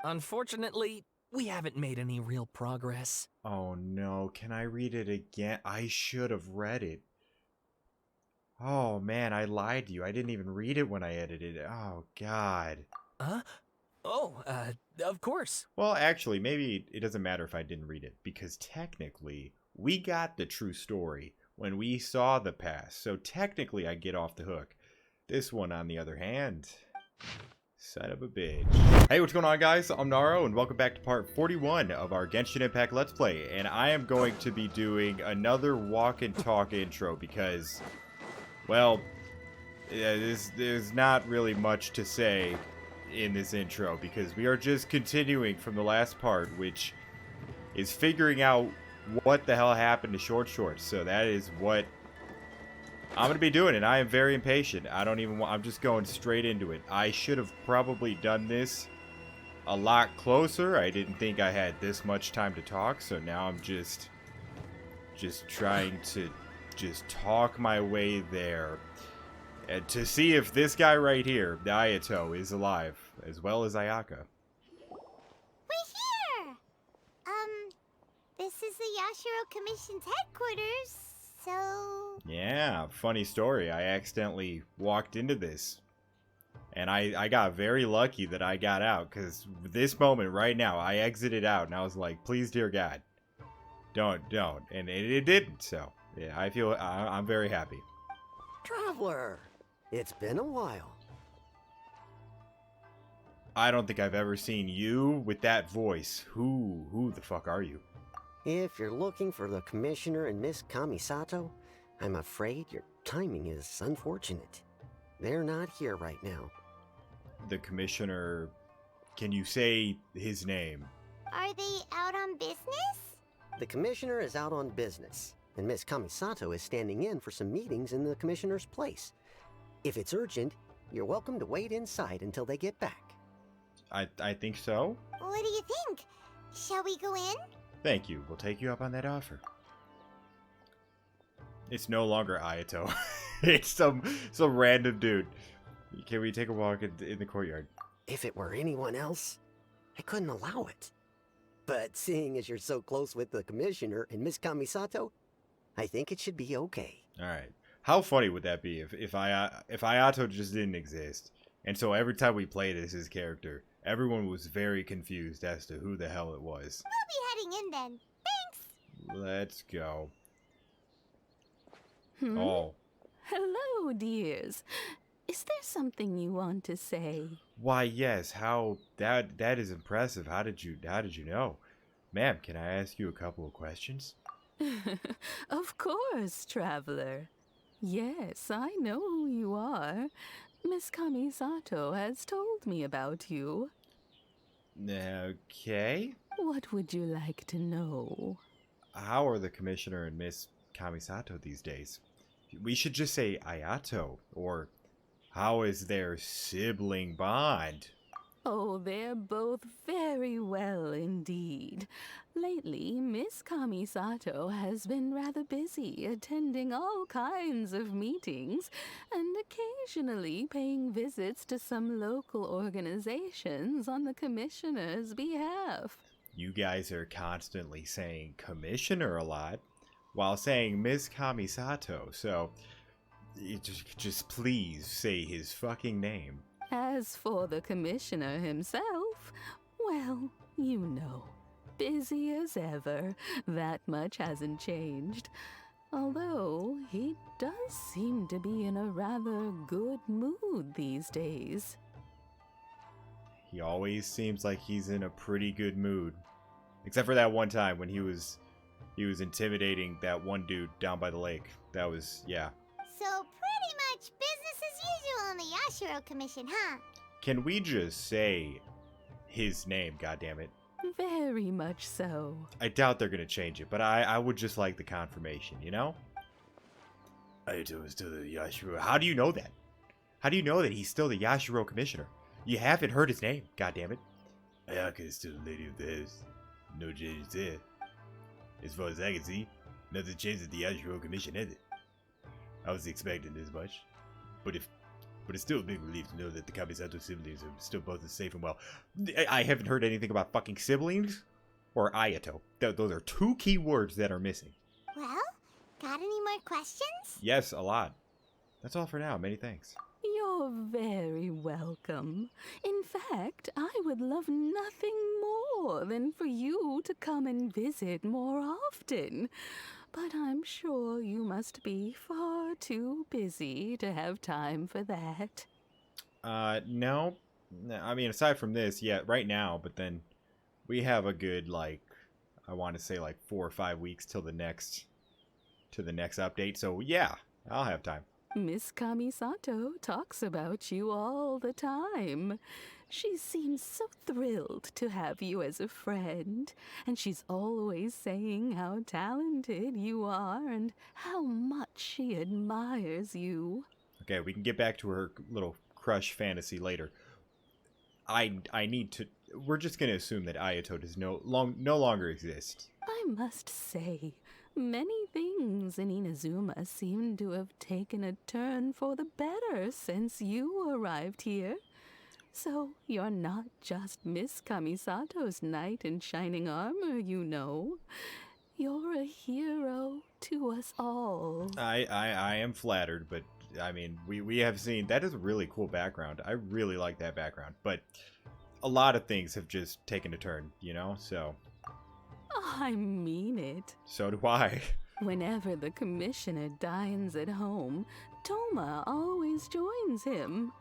Unfortunately, we haven't made any real progress. Oh no, can I read it again? I should have read it. Oh man, I lied to you. I didn't even read it when I edited it. Oh god. Huh? Oh, of course. Well, actually, maybe it doesn't matter if I didn't read it, because technically, we got the true story when we saw the past, so technically I get off the hook. This one, on the other hand, son of a bitch. Hey, what's going on, guys? I'm Naro, and welcome back to part 41 of our Genshin Impact Let's Play, and I am going to be doing another walk and talk intro, because, well, there's not really much to say in this intro, because we are just continuing from the last part, which is figuring out what the hell happened to Short Shorts. So that is what I'm gonna be doing, and I am very impatient. I don't even want, I'm just going straight into it. I should have probably done this a lot closer. I didn't think I had this much time to talk, so now I'm just trying to just talk my way there. And to see if this guy right here, the Ayato, is alive, as well as Ayaka. We're here! This is the Yashiro Commission's headquarters, so... Yeah, funny story. I accidentally walked into this. And I got very lucky that I got out, because this moment right now, I exited out, and I was like, please, dear God, don't. And it didn't, so, yeah, I'm very happy. Traveler, it's been a while. I don't think I've ever seen you with that voice. Who the fuck are you? If you're looking for the Commissioner and Miss Kamisato, I'm afraid your timing is unfortunate. They're not here right now. The Commissioner, can you say his name? Are they out on business? The Commissioner is out on business, and Miss Kamisato is standing in for some meetings in the Commissioner's place. If it's urgent, you're welcome to wait inside until they get back. I think so. What do you think? Shall we go in? Thank you. We'll take you up on that offer. It's no longer Ayato. It's some random dude. Can we take a walk in the courtyard? If it were anyone else, I couldn't allow it. But seeing as you're so close with the Commissioner and Miss Kamisato, I think it should be okay. Alright. How funny would that be if Ayato just didn't exist? And so every time we played as his character, everyone was very confused as to who the hell it was. We'll be heading in then. Thanks! Let's go. Hmm? Oh. Hello, dears. Is there something you want to say? Why, yes. How that is impressive. How did you know? Ma'am, can I ask you a couple of questions? Of course, traveler. Yes, I know who you are. Miss Kamisato has told me about you. Okay. What would you like to know? How are the Commissioner and Miss Kamisato these days? We should just say Ayato, or how is their sibling bond? Oh, they're both very well indeed. Lately, Miss Kamisato has been rather busy attending all kinds of meetings and occasionally paying visits to some local organizations on the Commissioner's behalf. You guys are constantly saying Commissioner a lot while saying Miss Kamisato, so just please say his fucking name. As for the Commissioner himself, well, you know, busy as ever. That much hasn't changed. Although, he does seem to be in a rather good mood these days. He always seems like he's in a pretty good mood. Except for that one time when he was intimidating that one dude down by the lake. That was, yeah. So pretty much business as usual in the Yashiro Commission, huh? Can we just say his name, goddammit? Very much so. I doubt they're gonna change it, but I would just like the confirmation, you know? Ayato is still the Yashiro. How do you know that? How do you know that he's still the Yashiro Commissioner? You haven't heard his name, goddammit. Ayaka is still the lady of the house. No changes there. As far as I can see, nothing changed at the Yashiro Commission, has it? I was expecting this much. But if but it's still a big relief to know that the Kamisato siblings are still both as safe and well. I haven't heard anything about fucking siblings or Ayato. Those are two key words that are missing. Well, got any more questions? Yes, a lot. That's all for now. Many thanks. You're very welcome. In fact, I would love nothing more than for you to come and visit more often. But I'm sure you must be far too busy to have time for that. No. I mean, aside from this, yeah, right now, but then we have a good, like, I want to say like 4 or 5 weeks till the next update. So yeah, I'll have time. Miss Kamisato talks about you all the time. She seems so thrilled to have you as a friend, and she's always saying how talented you are and how much she admires you. Okay, we can get back to her little crush fantasy later. I need to. We're just gonna assume that Ayato does no longer exist. I must say, many things in Inazuma seem to have taken a turn for the better since you arrived here. So you're not just Miss Kamisato's knight in shining armor, you know. You're a hero to us all. I am flattered, but I mean, we have seen that is a really cool background. I really like that background, but a lot of things have just taken a turn, you know. So I mean it. so do I. Whenever the commissioner dines at home, Toma always joins him.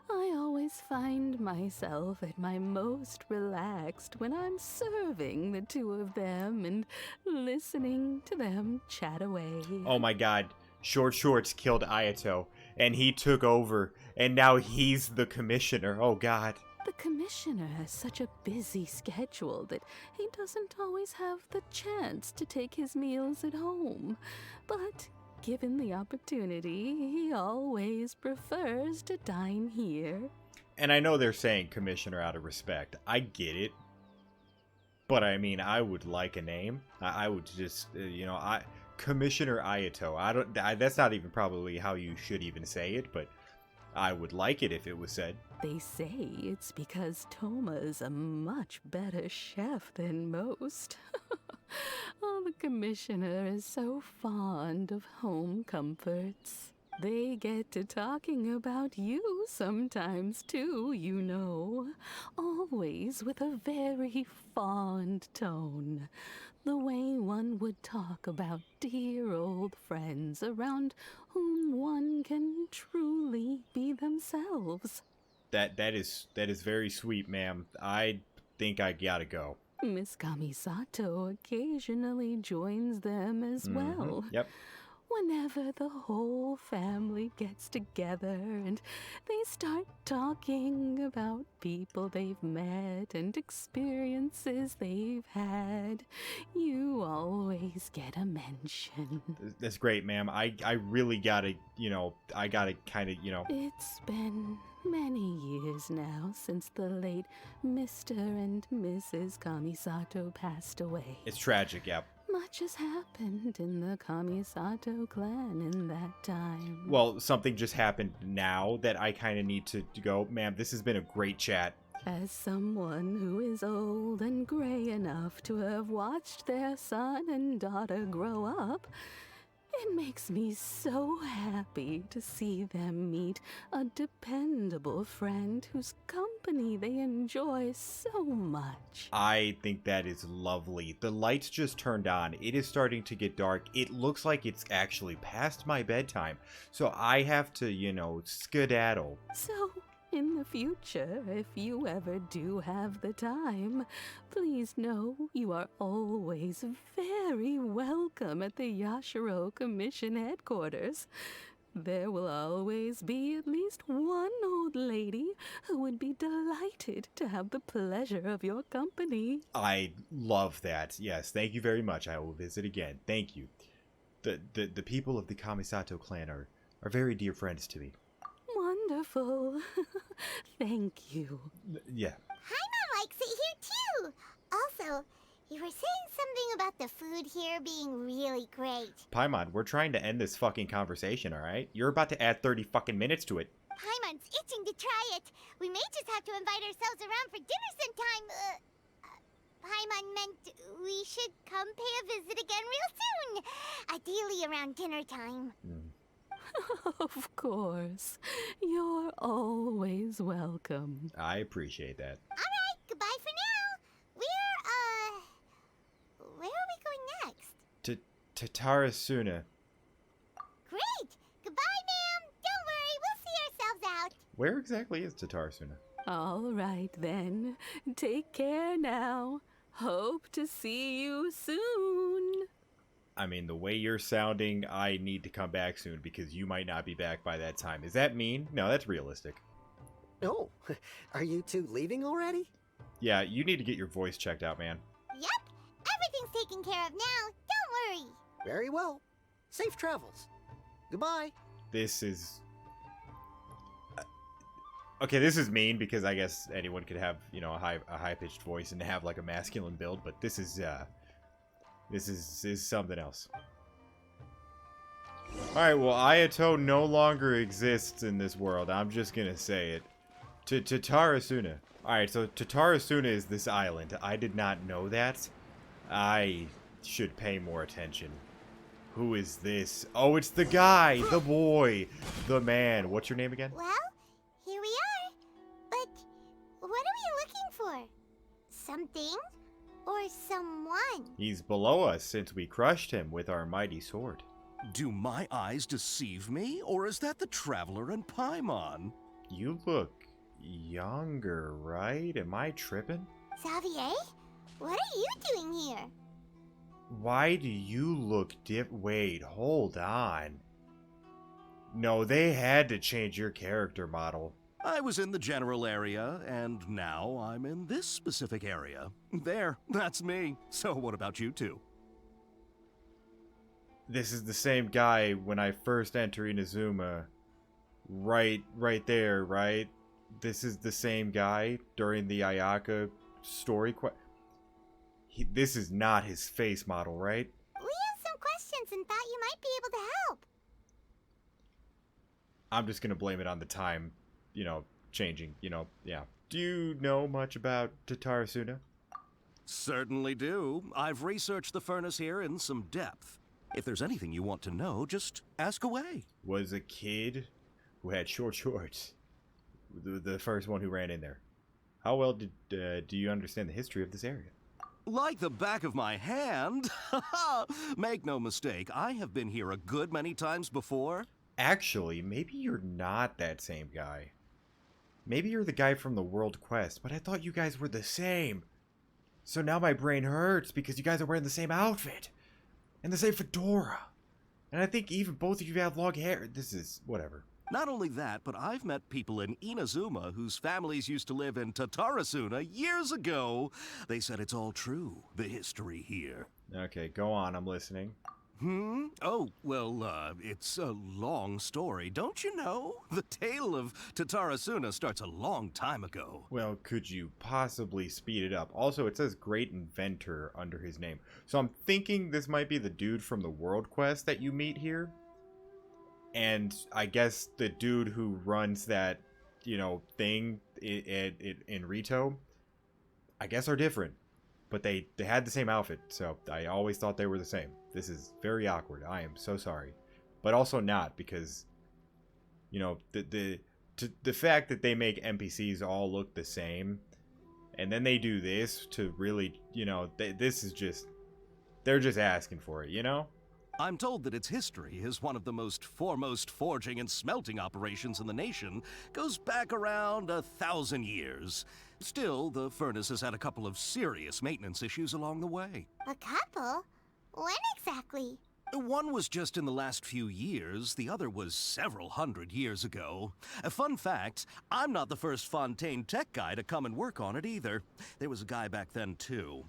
I always find myself at my most relaxed when I'm serving the two of them and listening to them chat away. Oh my god, Short Shorts killed Ayato, and he took over, and now he's the commissioner. Oh god. The commissioner has such a busy schedule that he doesn't always have the chance to take his meals at home. But given the opportunity, he always prefers to dine here. And I know they're saying commissioner out of respect. I get it. But I mean, I would like a name. I would just, Commissioner Ayato. That's not even probably how you should even say it, but I would like it if it was said. They say it's because Toma is a much better chef than most. Oh, the commissioner is so fond of home comforts. They get to talking about you sometimes too, you know. Always with a very fond tone. The way one would talk about dear old friends around whom one can truly be themselves. That is very sweet, ma'am. I think I gotta go. Miss Kamisato occasionally joins them as well. Yep. Whenever the whole family gets together and they start talking about people they've met and experiences they've had, you always get a mention. That's great, ma'am. I really gotta, I gotta kind of, It's been many years now since the late Mr. and Mrs. Kamisato passed away. It's tragic, yep. Much has happened in the Kamisato clan in that time. Well, something just happened now that I kind of need to go. Ma'am, this has been a great chat. As someone who is old and gray enough to have watched their son and daughter grow up, it makes me so happy to see them meet a dependable friend whose company they enjoy so much. I think that is lovely. The lights just turned on. It is starting to get dark. It looks like it's actually past my bedtime. So I have to, skedaddle. So, in the future, if you ever do have the time, please know you are always very welcome at the Yashiro Commission headquarters. There will always be at least one old lady who would be delighted to have the pleasure of your company. I love that. Yes, thank you very much. I will visit again. Thank you. The people of the Kamisato clan are very dear friends to me. Wonderful. Thank you. Yeah. Paimon likes it here too. Also, you were saying something about the food here being really great. Paimon, we're trying to end this fucking conversation, alright? You're about to add 30 fucking minutes to it. Paimon's itching to try it. We may just have to invite ourselves around for dinner sometime. Paimon meant we should come pay a visit again real soon. Ideally around dinner time. Of course. You're always welcome. I appreciate that. Alright, goodbye for now. Where are we going next? To Tarasuna. Great! Goodbye, ma'am! Don't worry, we'll see ourselves out. Where exactly is Tatarasuna? All right, then. Take care now. Hope to see you soon. I mean, the way you're sounding, I need to come back soon because you might not be back by that time. Is that mean? No, that's realistic. Oh, are you two leaving already? Yeah, you need to get your voice checked out, man. Yep, everything's taken care of now. Don't worry. Very well. Safe travels. Goodbye. This is... Okay, this is mean because I guess anyone could have, you know, a high-pitched voice and have like a masculine build, but this is something else. Alright, well, Ayato no longer exists in this world. I'm just gonna say it. To Tarasuna. Alright, so Tatarasuna is this island. I did not know that. I should pay more attention. Who is this? Oh, it's the guy, the boy, the man. What's your name again? Well, here we are. But what are we looking for? Something? Or someone? He's below us since we crushed him with our mighty sword. Do my eyes deceive me, or is that the Traveler and Paimon? You look younger, right? Am I tripping? Xavier? What are you doing here? Why do you look Wait, hold on. No, they had to change your character model. I was in the general area, and now I'm in this specific area. There, that's me. So what about you two? This is the same guy when I first entered Inazuma. Right there, right? This is the same guy during the Ayaka story this is not his face model, right? We have some questions and thought you might be able to help. I'm just gonna blame it on the time, you know, changing, you know, yeah. Do you know much about Tatarasuna? Certainly do. I've researched the furnace here in some depth. If there's anything you want to know, just ask away. Was a kid who had short shorts. The first one who ran in there. How well do you understand the history of this area? Like the back of my hand. Make no mistake, I have been here a good many times before. Actually, maybe you're not that same guy. Maybe you're the guy from the World Quest, but I thought you guys were the same. So now my brain hurts because you guys are wearing the same outfit. And the same fedora. And I think even both of you have long hair. This is whatever. Not only that, but I've met people in Inazuma whose families used to live in Tatarasuna years ago. They said it's all true, the history here. Okay, go on, I'm listening. Oh, well, it's a long story, don't you know? The tale of Tatarasuna starts a long time ago. Well, could you possibly speed it up? Also, it says Great Inventor under his name. So I'm thinking this might be the dude from the World Quest that you meet here. And I guess the dude who runs that, you know, thing in Rito, I guess are different. But they had the same outfit, so I always thought they were the same. This is very awkward. I am so sorry. But also not, because, you know, the fact that they make NPCs all look the same, and then they do this to really, you know, this is just, they're just asking for it, you know? I'm told that its history is one of the most foremost forging and smelting operations in the nation, goes back around 1,000 years. Still, the furnace has had a couple of serious maintenance issues along the way. A couple? When exactly? One was just in the last few years, the other was several hundred years ago. A fun fact, I'm not the first Fontaine tech guy to come and work on it either. There was a guy back then too.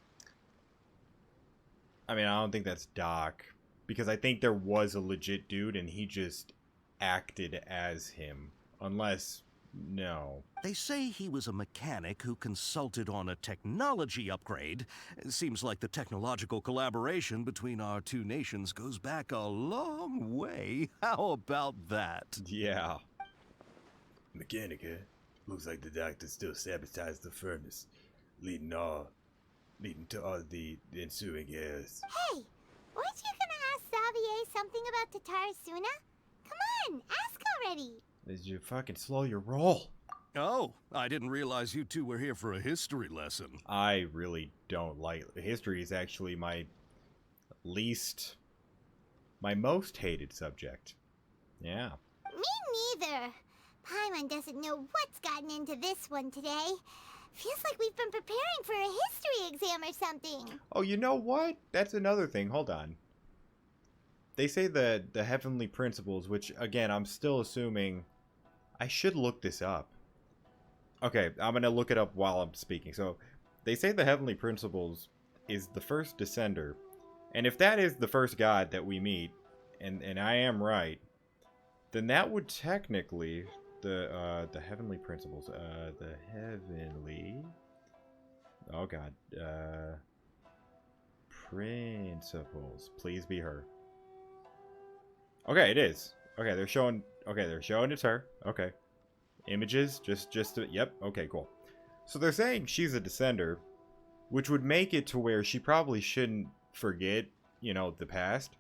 I mean, I don't think that's Doc. Because I think there was a legit dude and he just acted as him. Unless, no. They say he was a mechanic who consulted on a technology upgrade. It seems like the technological collaboration between our two nations goes back a long way. How about that? Yeah. Mechanic, huh? Looks like the doctor still sabotaged the furnace, leading to all the ensuing errors. Hey, weren't you gonna ask Xavier something about Tatarasuna? Come on, ask already. Did you fucking slow your roll? Oh, I didn't realize you two were here for a history lesson. I really don't like history. Is actually my most hated subject. Yeah. Me neither. Paimon doesn't know what's gotten into this one today. Feels like we've been preparing for a history exam or something. Oh, you know what? That's another thing. Hold on. They say the heavenly principles, which again, I'm still assuming I should look this up. Okay, I'm going to look it up while I'm speaking. So, they say the heavenly principles is the first descender. And if that is the first god that we meet, and I am right, then that would technically the heavenly principles, the heavenly, oh god, principles, please be her. Okay, it is. Okay, they're showing it's her. Okay. Images, yep, okay, cool. So they're saying she's a descender, which would make it to where she probably shouldn't forget, you know, the past.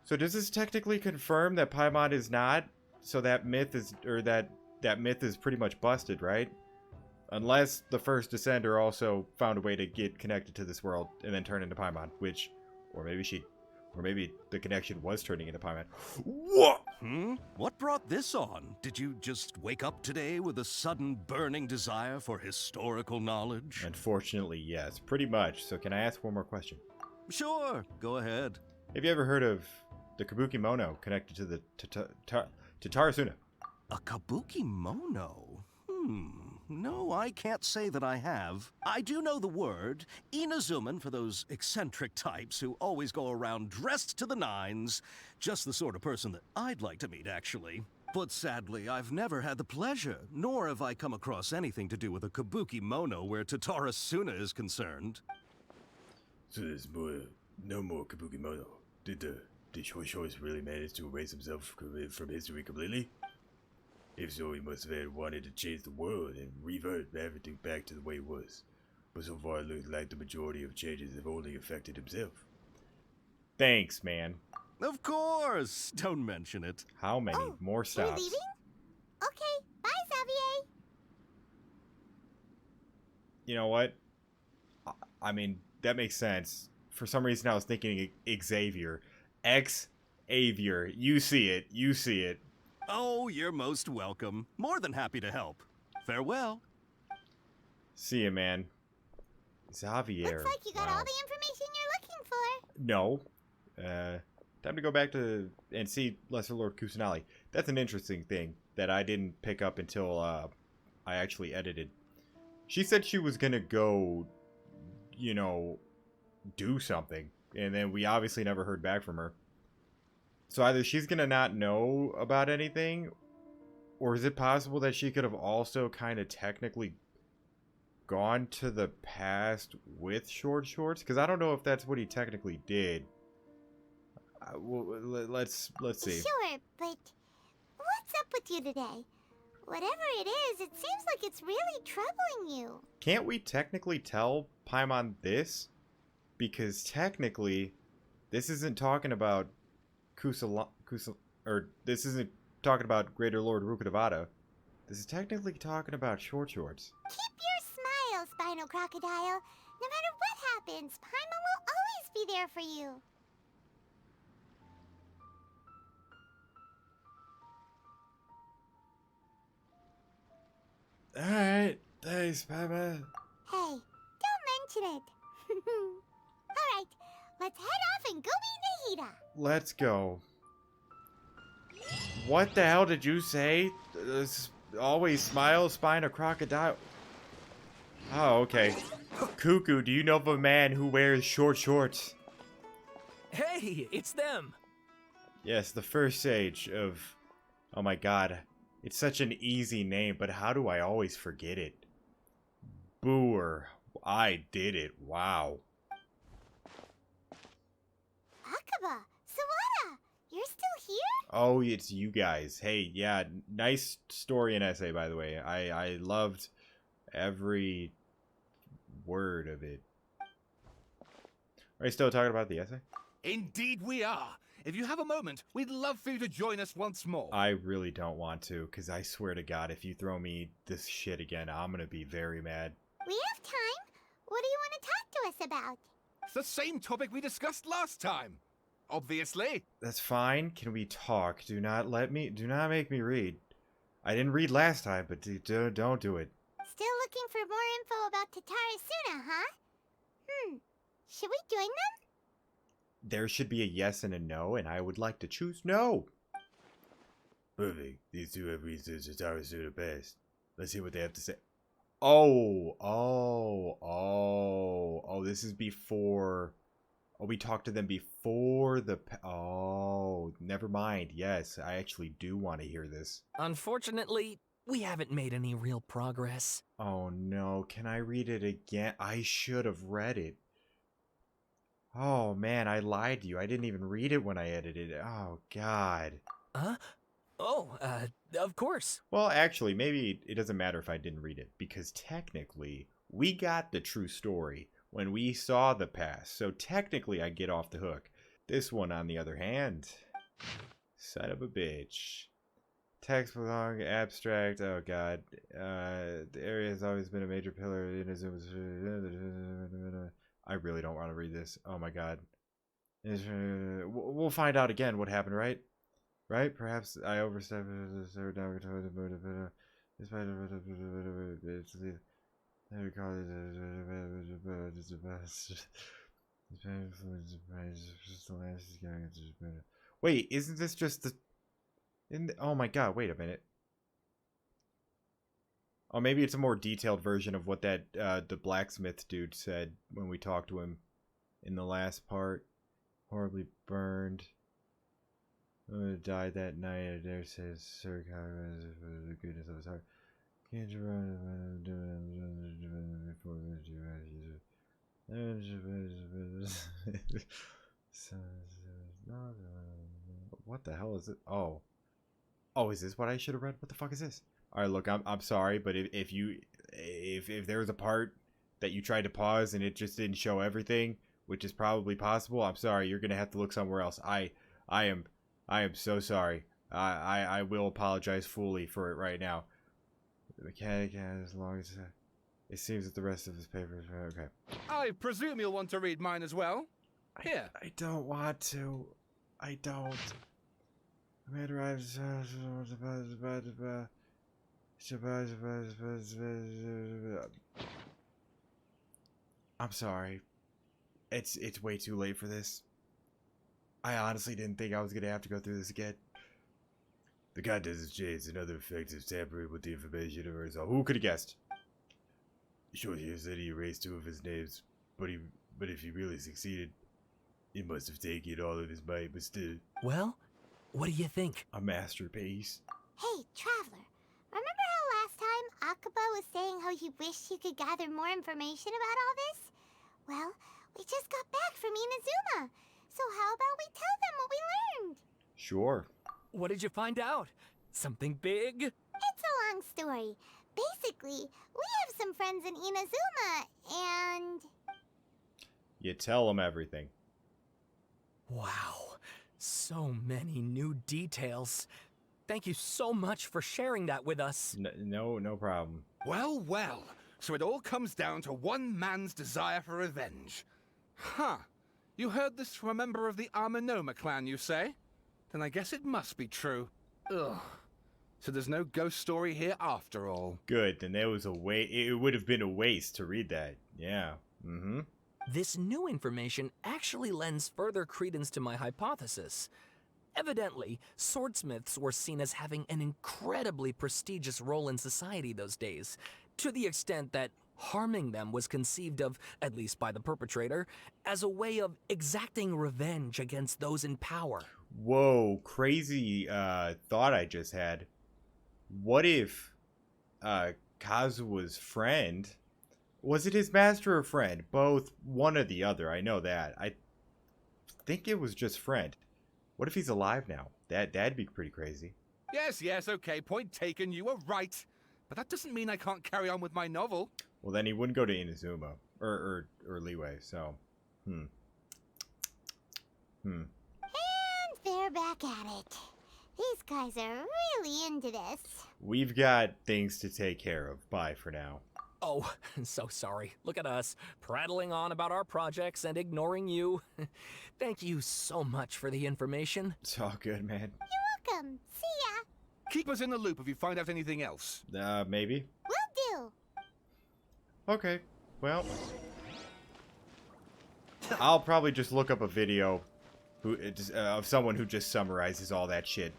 So does this technically confirm that Paimon is not? So that myth is, or that myth is pretty much busted, right? Unless the first descender also found a way to get connected to this world and then turn into Paimon, which, or maybe the connection was turning into Paimon. What? What brought this on? Did you just wake up today with a sudden burning desire for historical knowledge? Unfortunately, yes, pretty much. So can I ask one more question? Sure, go ahead. Have you ever heard of the Kabuki Mono connected to the Tatarasuna? A kabuki mono? No, I can't say that I have. I do know the word, Inazuman for those eccentric types who always go around dressed to the nines. Just the sort of person that I'd like to meet, actually. But sadly, I've never had the pleasure, nor have I come across anything to do with a kabuki mono where Tatarasuna is concerned. So there's no more kabuki mono. Did Shoi's really manage to erase himself from history completely? If so, he must have wanted to change the world and revert everything back to the way it was. But so far it looks like the majority of changes have only affected himself. Thanks, man. Of course! Don't mention it. How many more We're stops? leaving? Okay, bye, Xavier. You know what? I mean, that makes sense. For some reason, I was thinking Xavier. Xavier. You see it. Oh, you're most welcome. More than happy to help. Farewell. See ya, man. Xavier. Looks like you got Wow. all the information you're looking for. No. Time to go back to and see Lesser Lord Kusanali. That's an interesting thing that I didn't pick up until I actually edited. She said she was gonna go, you know, do something, and then we obviously never heard back from her. So either she's gonna not know about anything, or is it possible that she could have also kind of technically gone to the past with Short Shorts? Because I don't know if that's what he technically did. Well, let's see. Sure, but what's up with you today? Whatever it is, it seems like it's really troubling you. Can't we technically tell Paimon this? Because technically, this isn't talking about this isn't talking about Greater Lord Rukadavada. This is technically talking about Short Shorts. Keep your smile, Spinal Crocodile. No matter what happens, Paimon will always be there for you. Alright, thanks, Paimon. Hey, don't mention it. Alright, let's head off and go meet Nahida. Let's go. What the hell did you say? Always smile, spine a crocodile. Oh, okay. Cuckoo, do you know of a man who wears short shorts? Hey, it's them. Yes, the first sage of... Oh my god. It's such an easy name, but how do I always forget it? Booer. I did it. Wow. Akaba, Sawada, you're You're still here? Oh, it's you guys. Hey, yeah, nice story and essay, by the way. I loved every word of it. Are you still talking about the essay? Indeed we are. If you have a moment, we'd love for you to join us once more. I really don't want to, because I swear to God, if you throw me this shit again, I'm going to be very mad. We have time. What do you want to talk to us about? It's the same topic we discussed last time. Obviously. That's fine. Can we talk? Do not make me read. I didn't read last time, but don't do it. Still looking for more info about Tatarasuna, huh? Should we join them? There should be a yes and a no, and I would like to choose no. Perfect. These two have researched Tatarasuna best. Let's hear what they have to say. Oh, this is before. Oh, we talked to them before the. Oh, never mind. Yes, I actually do want to hear this. Unfortunately, we haven't made any real progress. Oh no, can I read it again? I should have read it. Oh man, I lied to you. I didn't even read it when I edited it. Oh god. Huh? Oh, of course. Well, actually, maybe it doesn't matter if I didn't read it, because technically, we got the true story when we saw the past, so technically I get off the hook. This one, on the other hand, son of a bitch. Text belong, abstract, oh god. The area has always been a major pillar in I really don't want to read this. Oh my god. We'll find out again what happened, right? Right? Perhaps I overstepped Wait, isn't this just the... oh my god, wait a minute. Oh, maybe it's a more detailed version of what that the blacksmith dude said when we talked to him in the last part. Horribly burned. Died that night. I dare say his Sir for the goodness of his heart. Can't you run before what the hell is it? Oh. Oh, is this what I should have read? What the fuck is this? All right, look, I'm sorry, but if there's a part that you tried to pause and it just didn't show everything, which is probably possible, I'm sorry. You're gonna have to look somewhere else. I am so sorry. I will apologize fully for it right now. The mechanic has, as long as it seems that the rest of his papers are okay. I presume you'll want to read mine as well. Here. I don't want to. I don't. I made arrives. I'm sorry. It's way too late for this. I honestly didn't think I was gonna have to go through this again. The content has changed and other effects have tampered with the information of result. Who could have guessed? Sure, he said he erased 2 of his names, but if he really succeeded, he must have taken all of his might, but still. Well, what do you think? A masterpiece. Hey, Traveler. Remember how last time Akaba was saying how he wished he could gather more information about all this? Well, we just got back from Inazuma. So how about we tell them what we learned? Sure. What did you find out? Something big? It's a long story. Basically, we have some friends in Inazuma, and... You tell them everything. Wow. So many new details. Thank you so much for sharing that with us. No problem. Well, well. So it all comes down to one man's desire for revenge. Huh. You heard this from a member of the Amanoma clan, you say? Then I guess it must be true. Ugh. So there's no ghost story here after all. Good, then there was it would have been a waste to read that. Yeah. Mm-hmm. This new information actually lends further credence to my hypothesis. Evidently, swordsmiths were seen as having an incredibly prestigious role in society those days, to the extent that harming them was conceived of, at least by the perpetrator, as a way of exacting revenge against those in power. Whoa, crazy thought I just had. What if Kazua's friend... Was it his master or friend? Both, one or the other, I know that. I think it was just friend. What if he's alive now? That'd be pretty crazy. Yes, okay, point taken, you were right. But that doesn't mean I can't carry on with my novel. Well, then he wouldn't go to Inazuma or Leeway. So, And they're back at it. These guys are really into this. We've got things to take care of. Bye for now. Oh, so sorry. Look at us, prattling on about our projects and ignoring you. Thank you so much for the information. It's all good, man. Welcome. See ya. Keep us in the loop if you find out anything else. Maybe. Will do. Okay. Well, I'll probably just look up a video of someone who just summarizes all that shit.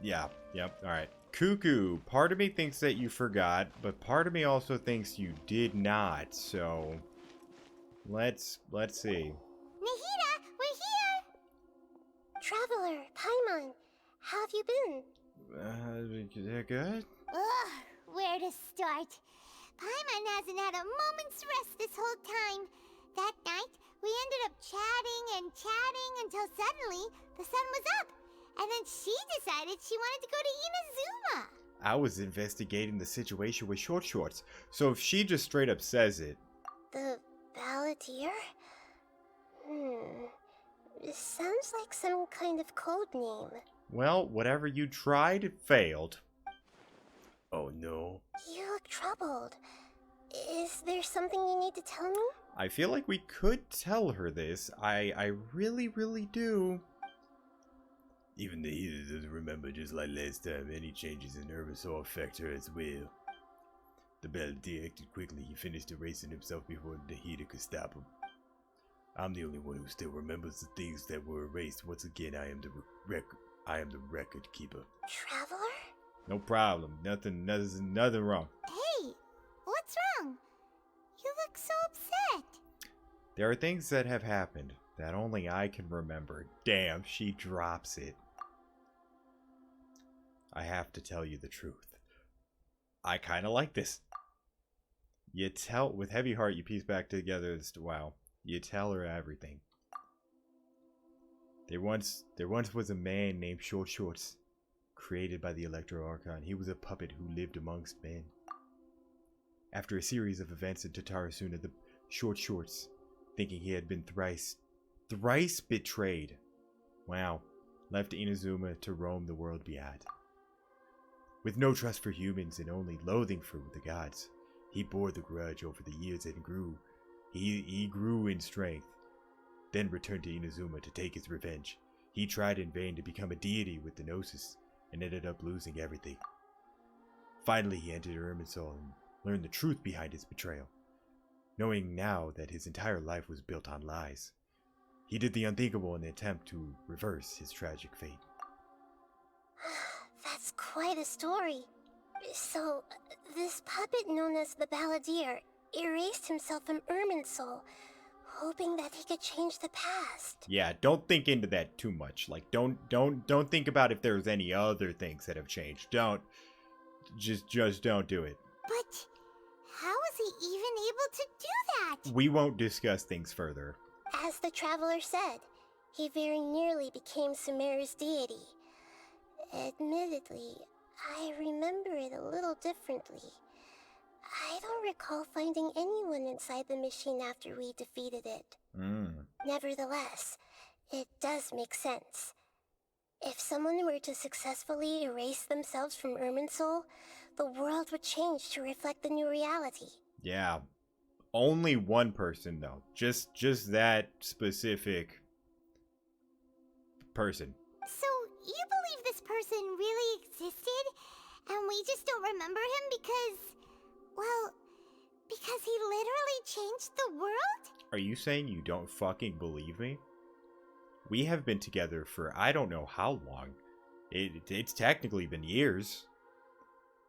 Yeah. Yep. All right. Cuckoo, part of me thinks that you forgot, but part of me also thinks you did not. So, let's see. Nahida, we're here. Traveler, Paimon, how have you been? Good? Ugh, where to start? Paimon hasn't had a moment's rest this whole time. That night, we ended up chatting until suddenly the sun was up. And then she decided she wanted to go to Inazuma. I was investigating the situation with Short Shorts, so if she just straight up says it... The Balladeer? This sounds like some kind of code name. Well, whatever you tried, failed. Oh no. You look troubled. Is there something you need to tell me? I feel like we could tell her this. I really, really do. Even the healer doesn't remember, just like last time. Any changes in Urbasaur affect her as well. The Balladeer acted quickly. He finished erasing himself before the healer could stop him. I'm the only one who still remembers the things that were erased. Once again, I am the record keeper. Traveler? No problem. Nothing wrong. Hey, what's wrong? You look so upset. There are things that have happened that only I can remember. Damn, she drops it. I have to tell you the truth. I kind of like this. You tell, with heavy heart, you piece back together this, wow. You tell her everything. There once was a man named Short Shorts, created by the Electro Archon. He was a puppet who lived amongst men. After a series of events in Tatarasuna, the Short Shorts, thinking he had been thrice betrayed, wow, left Inazuma to roam the world beyond. With no trust for humans and only loathing for the gods, he bore the grudge over the years and grew. He grew in strength, then returned to Inazuma to take his revenge. He tried in vain to become a deity with the Gnosis, and ended up losing everything. Finally, he entered Irminsul and learned the truth behind his betrayal, knowing now that his entire life was built on lies. He did the unthinkable in an attempt to reverse his tragic fate. That's quite a story. So, this puppet known as the Balladeer erased himself from Irminsul, hoping that he could change the past. Yeah, don't think into that too much. Like, don't think about if there's any other things that have changed. Just don't do it. But how was he even able to do that? We won't discuss things further. As the Traveler said, he very nearly became Sumeru's deity. Admittedly, I remember it a little differently. I don't recall finding anyone inside the machine after we defeated it. Nevertheless, it does make sense. If someone were to successfully erase themselves from Irminsul, the world would change to reflect the new reality. Yeah. Only one person, though. Just that specific person. So, you believe this person really existed, and we just don't remember him because he literally changed the world? Are you saying you don't fucking believe me? We have been together for I don't know how long. It's technically been years.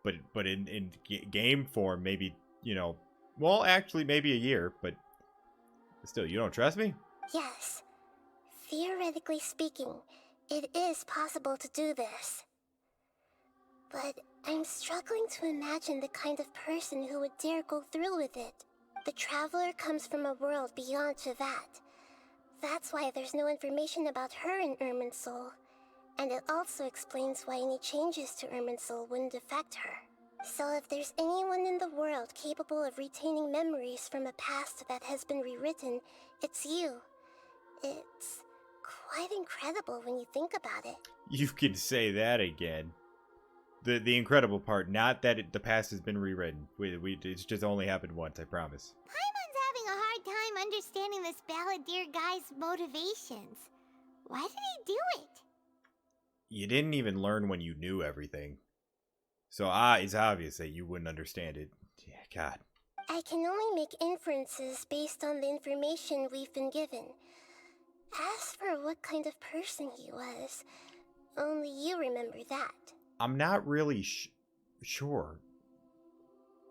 But in game form, maybe, well, actually, maybe a year, but still, you don't trust me? Yes. Theoretically speaking, it is possible to do this. But I'm struggling to imagine the kind of person who would dare go through with it. The Traveler comes from a world beyond Javat. That's why there's no information about her in Irminsul. And it also explains why any changes to Irminsul wouldn't affect her. So if there's anyone in the world capable of retaining memories from a past that has been rewritten, it's you. It's quite incredible when you think about it. You can say that again. The incredible part, not that the past has been rewritten. It's just only happened once, I promise. Paimon's having a hard time understanding this balladeer guy's motivations. Why did he do it? You didn't even learn when you knew everything. So it's obvious that you wouldn't understand it. Yeah, God. I can only make inferences based on the information we've been given. As for what kind of person he was, only you remember that. I'm not really sure.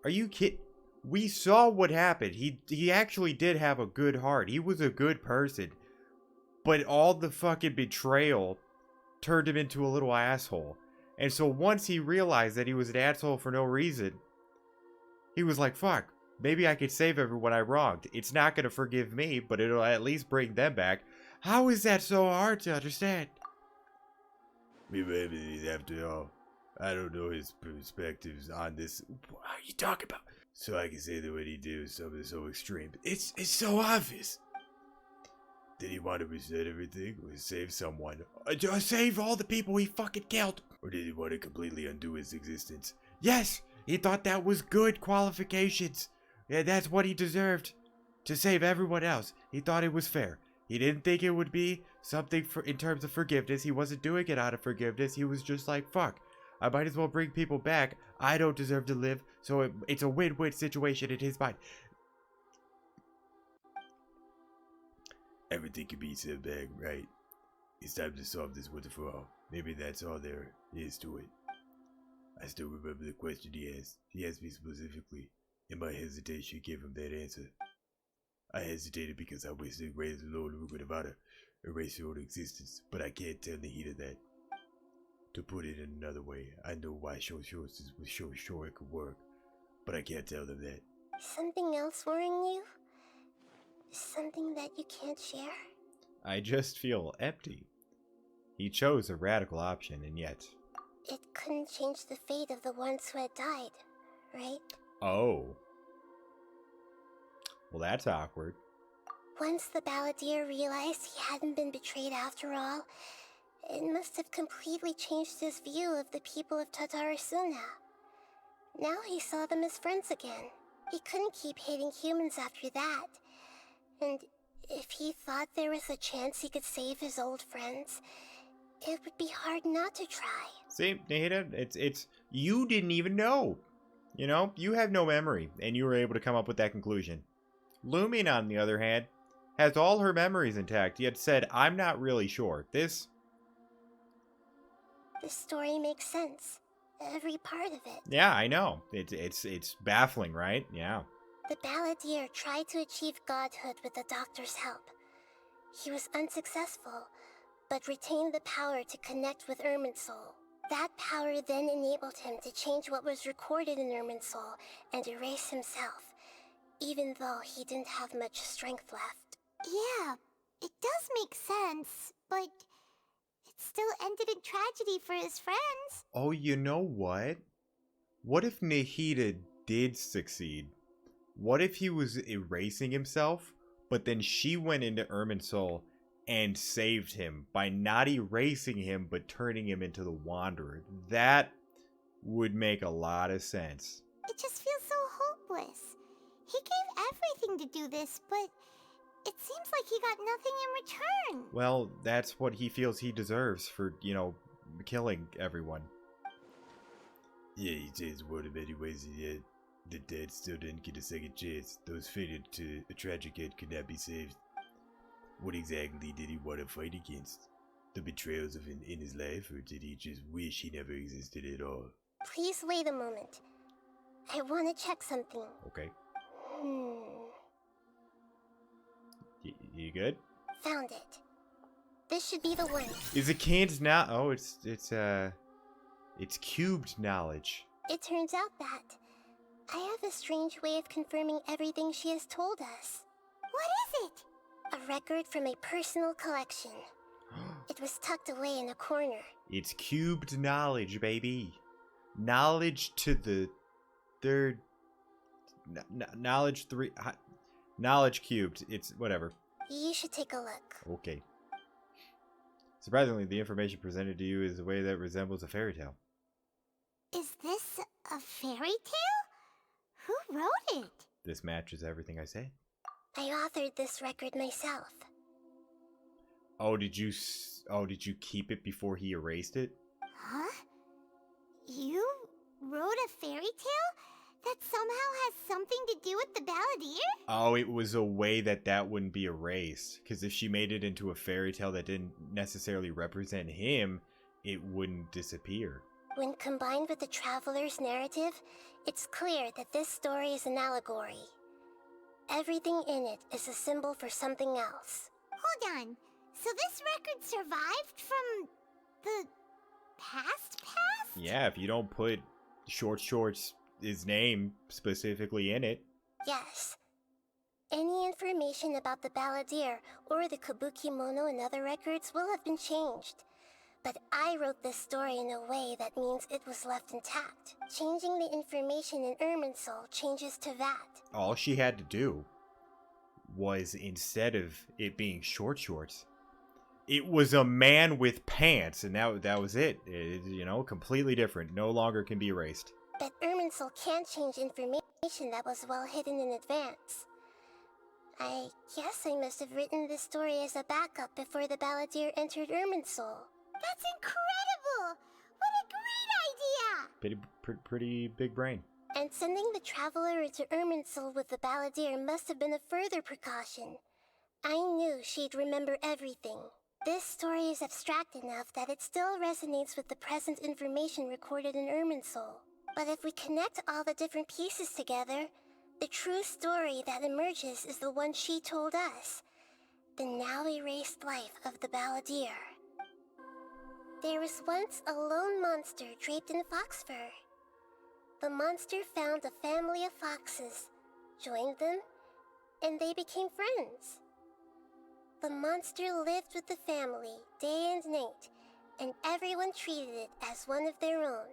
Are you kidding? We saw what happened. He actually did have a good heart. He was a good person. But all the fucking betrayal turned him into a little asshole. And so once he realized that he was an asshole for no reason, he was like, fuck, maybe I could save everyone I wronged. It's not going to forgive me, but it'll at least bring them back. How is that so hard to understand? Maybe after all, I don't know his perspectives on this. What are you talking about? So I can say that what he did was something so extreme. It's so obvious. Did he want to reset everything or save someone? Save all the people he fucking killed. Or did he want to completely undo his existence? Yes, he thought that was good qualifications. Yeah, that's what he deserved. To save everyone else. He thought it was fair. He didn't think it would be something in terms of forgiveness. He wasn't doing it out of forgiveness. He was just like, fuck, I might as well bring people back. I don't deserve to live. So it's a win-win situation in his mind. Everything can be sent back, right? It's time to solve this once and for all. Maybe that's all there is to it. I still remember the question he asked. He asked me specifically. In my hesitation, gave him that answer. I hesitated because I wasted Ray's Lord Rugadavada, erase your own existence, but I can't tell the heat of that. To put it in another way, I know why Show Choices was so sure it could work, but I can't tell them that. Something else worrying you? Something that you can't share? I just feel empty. He chose a radical option, and yet... It couldn't change the fate of the ones who had died, right? Oh. Well, that's awkward. Once the balladeer realized he hadn't been betrayed after all, it must have completely changed his view of the people of Tatarasuna. Now he saw them as friends again. He couldn't keep hating humans after that. And if he thought there was a chance he could save his old friends, it would be hard not to try. See, Nahida, it's you didn't even know. You know, you have no memory, and you were able to come up with that conclusion. Lumion, on the other hand, has all her memories intact, yet said, I'm not really sure. This story makes sense. Every part of it. Yeah, I know. It's baffling, right? Yeah. The balladeer tried to achieve godhood with the doctor's help. He was unsuccessful, but retained the power to connect with Irminsul. That power then enabled him to change what was recorded in Irminsul and erase himself, even though he didn't have much strength left. Yeah, it does make sense, but it still ended in tragedy for his friends. Oh, you know what? What if Nahida did succeed? What if he was erasing himself, but then she went into Irminsul and saved him by not erasing him, but turning him into the Wanderer? That would make a lot of sense. It just feels so hopeless. He gave everything to do this, but it seems like he got nothing in return. Well, that's what he feels he deserves for, killing everyone. Yeah, he changed the world in many ways, and yet the dead still didn't get a second chance. Those fated to a tragic end could not be saved. What exactly did he want to fight against? The betrayals in his life, or did he just wish he never existed at all? Please wait a moment. I want to check something. Okay. You good? Found it. This should be the one. Is it canned now? Oh, it's cubed knowledge. It turns out that I have a strange way of confirming everything she has told us. What is it? A record from a personal collection. It was tucked away in a corner. It's cubed knowledge, baby. Knowledge to the third. Knowledge 3. Knowledge cubed. It's whatever. You should take a look. Okay. Surprisingly, the information presented to you is a way that resembles a fairy tale. Is this a fairy tale? Who wrote it? This matches everything I said. I authored this record myself. Oh, did you keep it before he erased it? Huh? You wrote a fairy tale that somehow has something to do with the Balladeer? Oh, it was a way that wouldn't be erased. Because if she made it into a fairy tale that didn't necessarily represent him, it wouldn't disappear. When combined with the traveler's narrative, it's clear that this story is an allegory. Everything in it is a symbol for something else. Hold on. So this record survived from the past? Yeah, if you don't put Short's name specifically in it. Yes. Any information about the Balladeer or the Kabuki Mono in other records will have been changed. But I wrote this story in a way that means it was left intact. Changing the information in Irminsul changes to that. All she had to do was, instead of it being Shorts, it was a man with pants, and that was it. Completely different. No longer can be erased. But Irminsul can't change information that was well hidden in advance. I guess I must have written this story as a backup before the Balladeer entered Irminsul. That's incredible! What a great idea! Pretty big brain. And sending the traveler into Irminsul with the Balladeer must have been a further precaution. I knew she'd remember everything. This story is abstract enough that it still resonates with the present information recorded in Irminsul. But if we connect all the different pieces together, the true story that emerges is the one she told us. The now erased life of the Balladeer. There was once a lone monster draped in fox fur. The monster found a family of foxes, joined them, and they became friends. The monster lived with the family day and night, and everyone treated it as one of their own.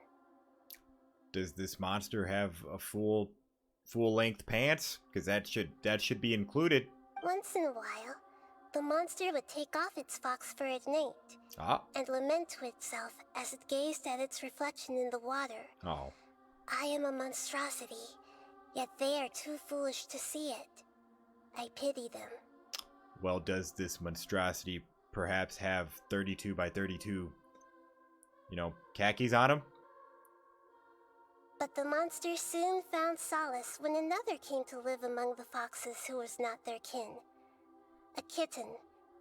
Does this monster have a full-length pants? Because that should be included. Once in a while, the monster would take off its fox fur at night and lament to itself as it gazed at its reflection in the water. Oh. I am a monstrosity, yet they are too foolish to see it. I pity them. Well, does this monstrosity perhaps have 32 by 32, khakis on him? But the monster soon found solace when another came to live among the foxes who was not their kin. A kitten,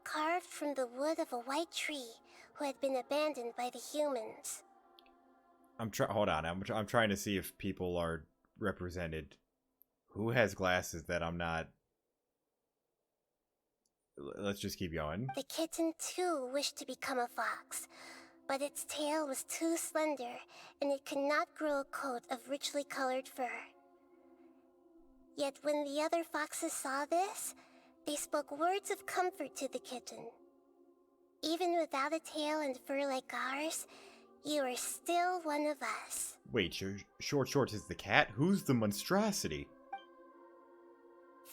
carved from the wood of a white tree, who had been abandoned by the humans. Hold on. I'm trying to see if people are represented. Who has glasses that I'm not? Let's just keep going. The kitten too wished to become a fox, but its tail was too slender, and it could not grow a coat of richly colored fur. Yet when the other foxes saw this, they spoke words of comfort to the kitten. Even without a tail and fur like ours, you are still one of us. Wait, Shorts is the cat? Who's the monstrosity?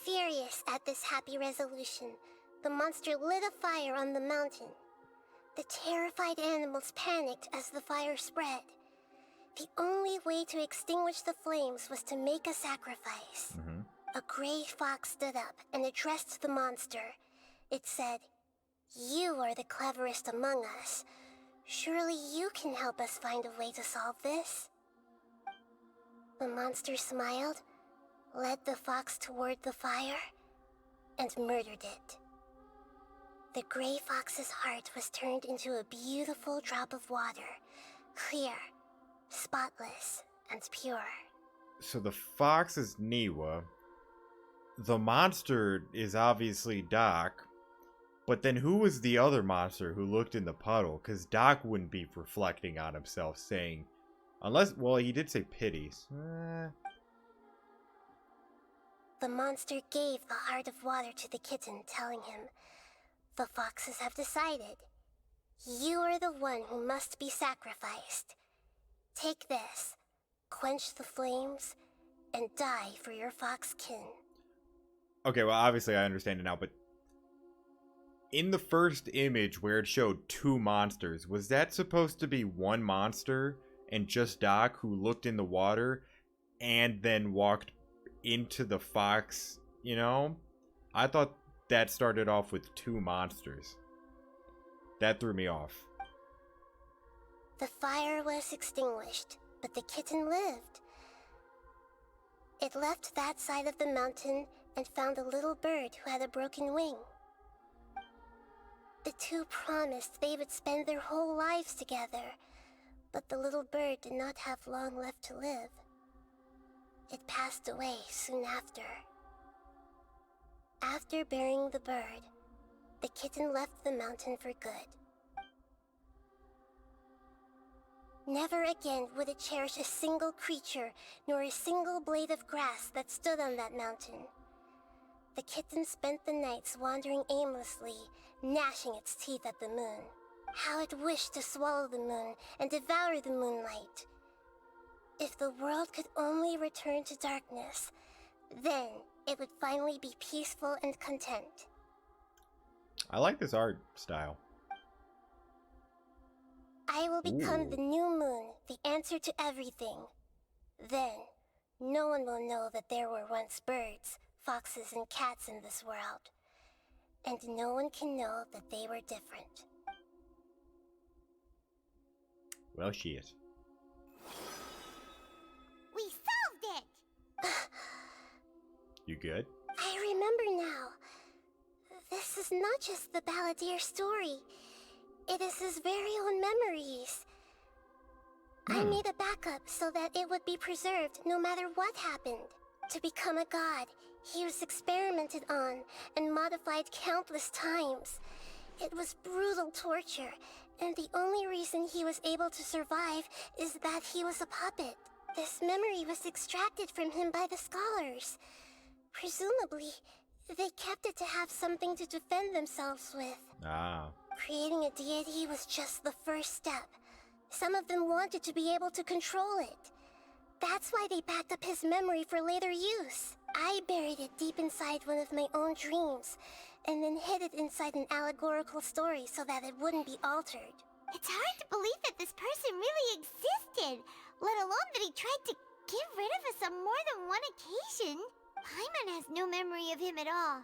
Furious at this happy resolution, the monster lit a fire on the mountain. The terrified animals panicked as the fire spread. The only way to extinguish the flames was to make a sacrifice. Mm-hmm. A gray fox stood up and addressed the monster. It said, "You are the cleverest among us. Surely you can help us find a way to solve this." The monster smiled, led the fox toward the fire, and murdered it. The gray fox's heart was turned into a beautiful drop of water, clear, spotless, and pure. So the fox is Niwa. The monster is obviously Doc. But then who was the other monster who looked in the puddle? Because Doc wouldn't be reflecting on himself saying... he did say pities. The monster gave the heart of water to the kitten, telling him, "The foxes have decided. You are the one who must be sacrificed. Take this, quench the flames, and die for your fox kin. Okay, well, obviously I understand it now, but in the first image where it showed two monsters, was that supposed to be one monster and just Doc who looked in the water and then walked into the fox, you know? I thought that started off with two monsters. That threw me off. The fire was extinguished, but the kitten lived. It left that side of the mountain and found a little bird who had a broken wing. The two promised they would spend their whole lives together, but the little bird did not have long left to live. It passed away soon after. After burying the bird, the kitten left the mountain for good. Never again would it cherish a single creature, nor a single blade of grass that stood on that mountain. The kitten spent the nights wandering aimlessly, gnashing its teeth at the moon. How it wished to swallow the moon and devour the moonlight. If the world could only return to darkness, then it would finally be peaceful and content. I like this art style. I will become Ooh. the new moon, the answer to everything. Then, no one will know that there were once birds, foxes, and cats in this world. And no one can know that they were different. Well, shit. We solved it! You good? I remember now. This is not just the Balladeer story. It is his very own memories. I made a backup so that it would be preserved no matter what happened. To become a god, he was experimented on and modified countless times. It was brutal torture, and the only reason he was able to survive is that he was a puppet. This memory was extracted from him by the scholars. Presumably, they kept it to have something to defend themselves with. Ah. Creating a deity was just the first step. Some of them wanted to be able to control it. That's why they backed up his memory for later use. I buried it deep inside one of my own dreams, and then hid it inside an allegorical story so that it wouldn't be altered. It's hard to believe that this person really existed, let alone that he tried to get rid of us on more than one occasion. Paimon has no memory of him at all.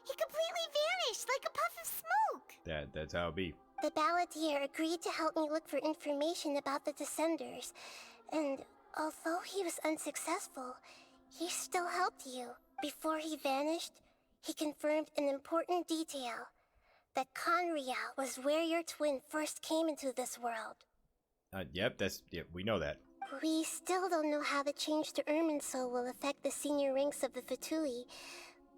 He completely vanished like a puff of smoke. That's how it be. The Balladeer agreed to help me look for information about the Descenders, and although he was unsuccessful, he still helped you. Before he vanished, he confirmed an important detail, that Conria was where your twin first came into this world. Yep, we know that. We still don't know how the change to Irminsul will affect the senior ranks of the Fatui,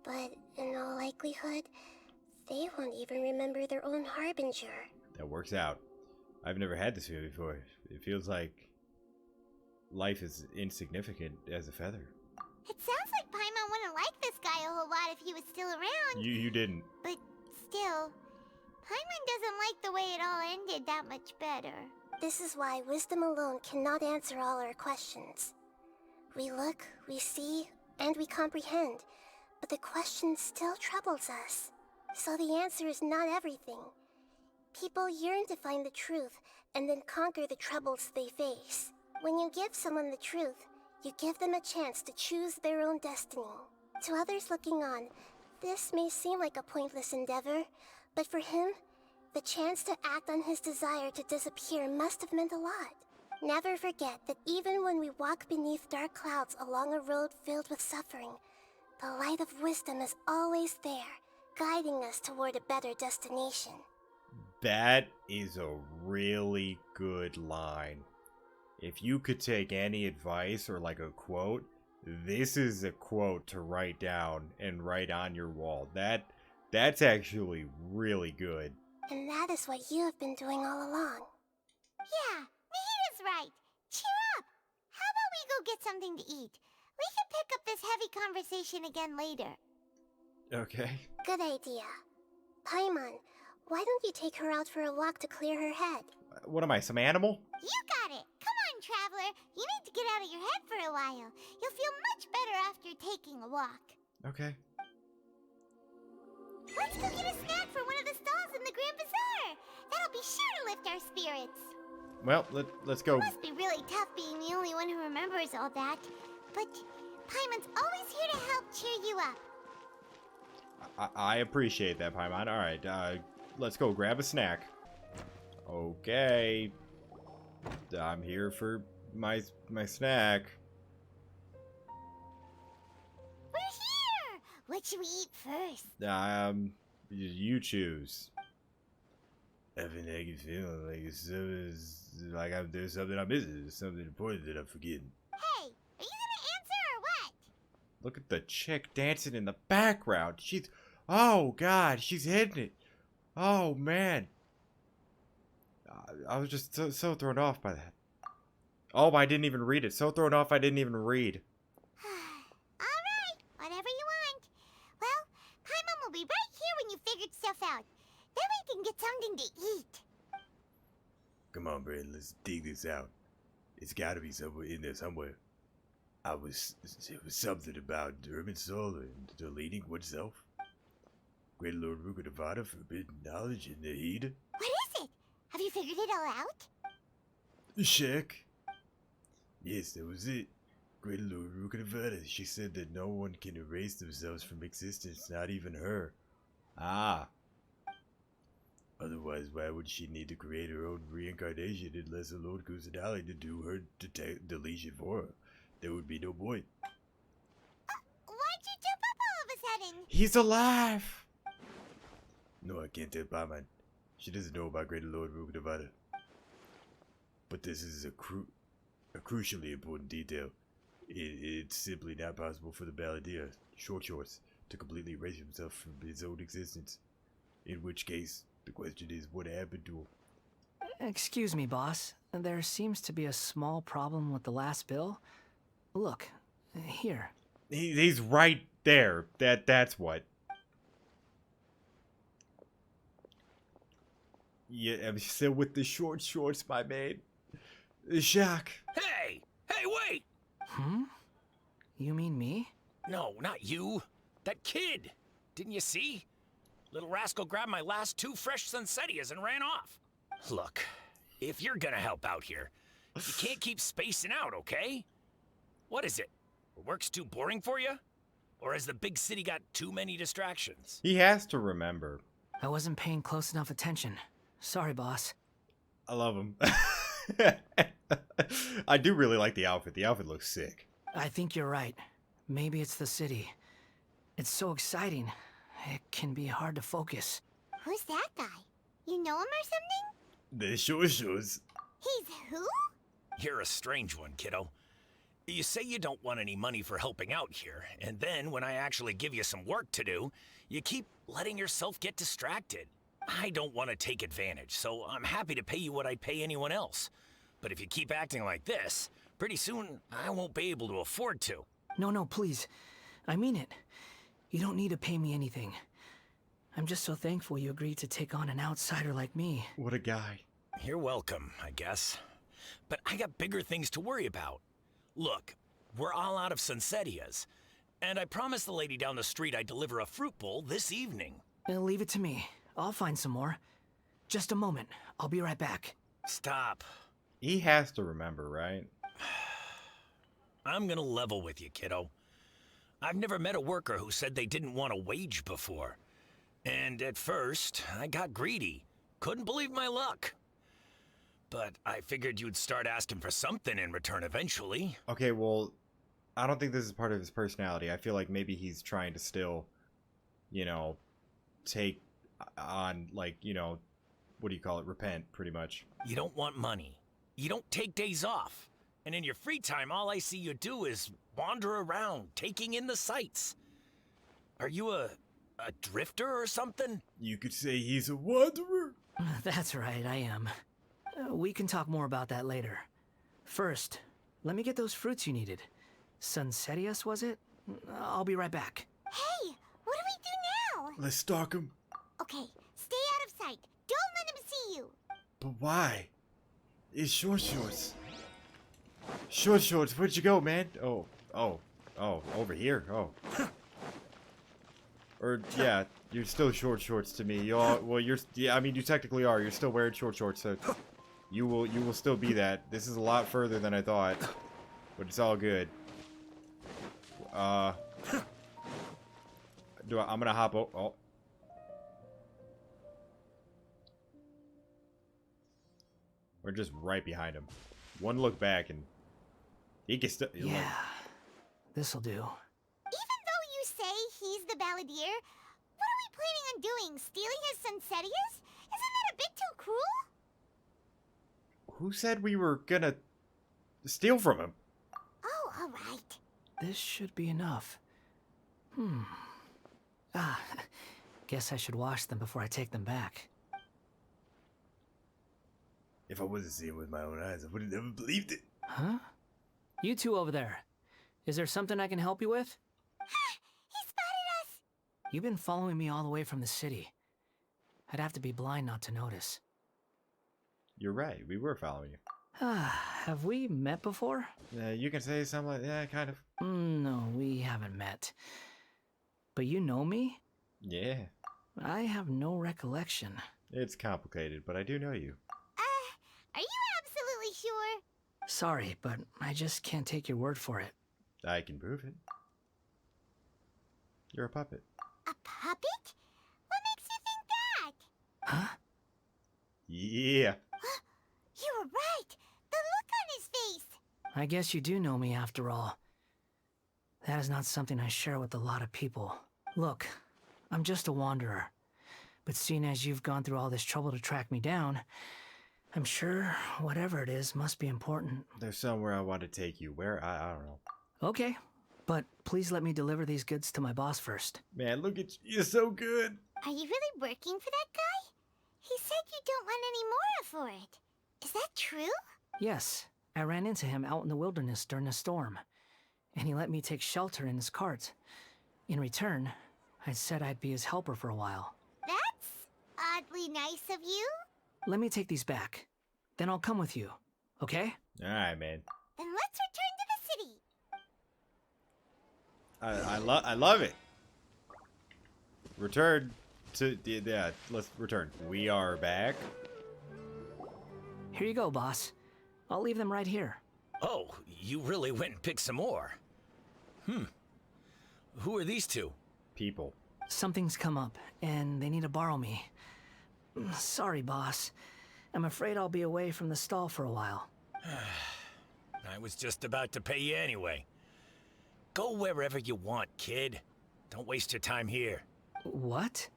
but in all likelihood, they won't even remember their own Harbinger. That works out. I've never had this feeling before. It feels like life is insignificant as a feather. It sounds like Paimon wouldn't like this guy a whole lot if he was still around. You didn't. But still, Paimon doesn't like the way it all ended that much better. This is why wisdom alone cannot answer all our questions. We look, we see, and we comprehend, but the question still troubles us. So the answer is not everything. People yearn to find the truth and then conquer the troubles they face. When you give someone the truth, you give them a chance to choose their own destiny. To others looking on, this may seem like a pointless endeavor, but for him, the chance to act on his desire to disappear must have meant a lot. Never forget that even when we walk beneath dark clouds along a road filled with suffering, the light of wisdom is always there, guiding us toward a better destination. That is a really good line. If you could take any advice or like a quote, this is a quote to write down and write on your wall. That's actually really good. And that is what you have been doing all along. Yeah, Nahita's right. Cheer up. How about we go get something to eat? We can pick up this heavy conversation again later. Okay. Good idea. Paimon, Why don't you take her out for a walk to clear her head? What am I, some animal? You got it. Come on, traveler. You need to get out of your head for a while. You'll feel much better after taking a walk. Okay. Let's go get a snack from one of the stalls in the Grand Bazaar. That'll be sure to lift our spirits. Well, let's go. It must be really tough being the only one who remembers all that. But Paimon's always here to help cheer you up. I appreciate that, Paimon. All right, let's go grab a snack. Okay. I'm here for my snack. We're here. What should we eat first? You choose. I have a negative feeling like there's something I'm missing. There's something important that I'm forgetting. Hey, are you gonna answer or what? Look at the chick dancing in the background. Oh God, she's hitting it. Oh man. I was just so thrown off by that. Oh, I didn't even read it. So thrown off I didn't even read. Alright, whatever you want. Well, Paimon will be right here when you figured stuff out. Then we can get something to eat. Come on, Brad, let's dig this out. It's gotta be somewhere in there somewhere. It was something about Urban Soul and deleting oneself. Great Lord Rukadavada, forbidden knowledge in the heat. What is it? Have you figured it all out? Check. Yes, that was it. Great Lord Rukadavada, she said that no one can erase themselves from existence, not even her. Ah. Otherwise, why would she need to create her own reincarnation unless the Lord Kusadali to do her deletion for her? There would be no point. Why'd you jump up all of a sudden? He's alive. No, I can't tell Paimon. She doesn't know about Great Lord Rukadavada. But this is a crucially important detail. It's simply not possible for the Balladeer, Short Shorts, to completely erase himself from his own existence. In which case, the question is what happened to him? Excuse me, boss. There seems to be a small problem with the last bill. Look, here. He's right there. That's what. Yeah, I'm still with the short shorts, my man. Jacques. Hey! Hey, wait! Hmm? You mean me? No, not you. That kid. Didn't you see? Little rascal grabbed my last 2 fresh Sunsettias and ran off. Look, if you're gonna help out here, you can't keep spacing out, okay? What is it? Work's too boring for you? Or has the big city got too many distractions? He has to remember. I wasn't paying close enough attention. Sorry, boss. I love him. I do really like the outfit. The outfit looks sick. I think you're right. Maybe it's the city. It's so exciting. It can be hard to focus. Who's that guy? You know him or something? The short shorts. He's who? You're a strange one, kiddo. You say you don't want any money for helping out here, and then when I actually give you some work to do, you keep letting yourself get distracted. I don't want to take advantage, so I'm happy to pay you what I'd pay anyone else. But if you keep acting like this, pretty soon I won't be able to afford to. No, please. I mean it. You don't need to pay me anything. I'm just so thankful you agreed to take on an outsider like me. What a guy. You're welcome, I guess. But I got bigger things to worry about. Look, we're all out of Sunsettias, and I promised the lady down the street I'd deliver a fruit bowl this evening. Leave it to me. I'll find some more. Just a moment. I'll be right back. Stop. He has to remember, right? I'm gonna level with you, kiddo. I've never met a worker who said they didn't want a wage before. And at first, I got greedy. Couldn't believe my luck. But I figured you'd start asking for something in return eventually. Okay, well, I don't think this is part of his personality. I feel like maybe he's trying to still, you know, take on, like, you know, what do you call it? Repent, pretty much. You don't want money. You don't take days off. And in your free time, all I see you do is wander around, taking in the sights. Are you a drifter or something? You could say he's a wanderer. That's right, I am. We can talk more about that later. First, let me get those fruits you needed. Sunsettias, was it? I'll be right back. Hey, what do we do now? Let's stalk him. Okay, stay out of sight. Don't let him see you. But why? It's Short Shorts. Short Shorts, where'd you go, man? Oh, over here. Oh. Or, yeah, you're still Short Shorts to me. You all, well, yeah, I mean, you technically are. You're still wearing Short Shorts, so you will still be that. This is a lot further than I thought, but it's all good. I'm gonna hop oh. We're just right behind him. One look back and he can still. Yeah, this'll do. Even though you say he's the balladeer, what are we planning on doing? Stealing his Sunsetias? Isn't that a bit too cruel? Who said we were gonna steal from him? Oh, alright. This should be enough. Guess I should wash them before I take them back. If I wasn't seeing it with my own eyes, I would have never believed it. Huh? You two over there. Is there something I can help you with? He spotted us! You've been following me all the way from the city. I'd have to be blind not to notice. You're right. We were following you. Have we met before? You can say something like, yeah, kind of. No, we haven't met. But you know me? Yeah. I have no recollection. It's complicated, but I do know you. Are you absolutely sure? Sorry, but I just can't take your word for it. I can prove it. You're a puppet. A puppet? What makes you think that? Huh? Yeah. You were right! The look on his face! I guess you do know me after all. That is not something I share with a lot of people. Look, I'm just a wanderer. But seeing as you've gone through all this trouble to track me down, I'm sure whatever it is must be important. There's somewhere I want to take you. Where? I don't know. Okay, but please let me deliver these goods to my boss first. Man, look at you. You're so good. Are you really working for that guy? He said you don't want any more for it. Is that true? Yes, I ran into him out in the wilderness during a storm, and he let me take shelter in his cart. In return, I said I'd be his helper for a while. That's oddly nice of you. Let me take these back. Then I'll come with you, okay? Alright, man. Then let's return to the city. I love it. Return to, yeah, let's return. We are back. Here you go, boss. I'll leave them right here. Oh, you really went and picked some more. Who are these two? People. Something's come up, and they need to borrow me. Sorry, boss. I'm afraid I'll be away from the stall for a while. I was just about to pay you anyway. Go wherever you want, kid. Don't waste your time here. What?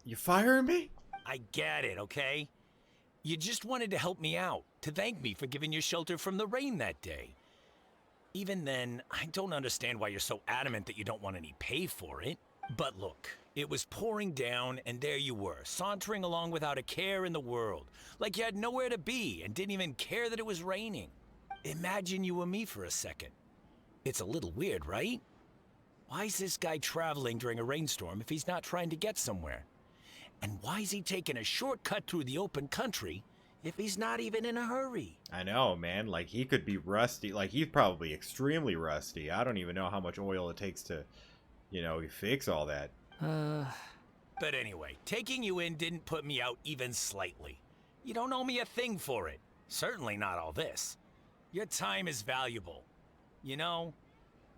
You firing me? I get it, okay? You just wanted to help me out, to thank me for giving you shelter from the rain that day. Even then, I don't understand why you're so adamant that you don't want any pay for it. But look, it was pouring down, and there you were, sauntering along without a care in the world, like you had nowhere to be and didn't even care that it was raining. Imagine you were me for a second. It's a little weird, right? Why is this guy traveling during a rainstorm if he's not trying to get somewhere? And why is he taking a shortcut through the open country if he's not even in a hurry? I know, man. Like, he could be rusty. Like, he's probably extremely rusty. I don't even know how much oil it takes to, you know, fix all that. But anyway, taking you in didn't put me out even slightly. You don't owe me a thing for it. Certainly not all this. Your time is valuable. You know,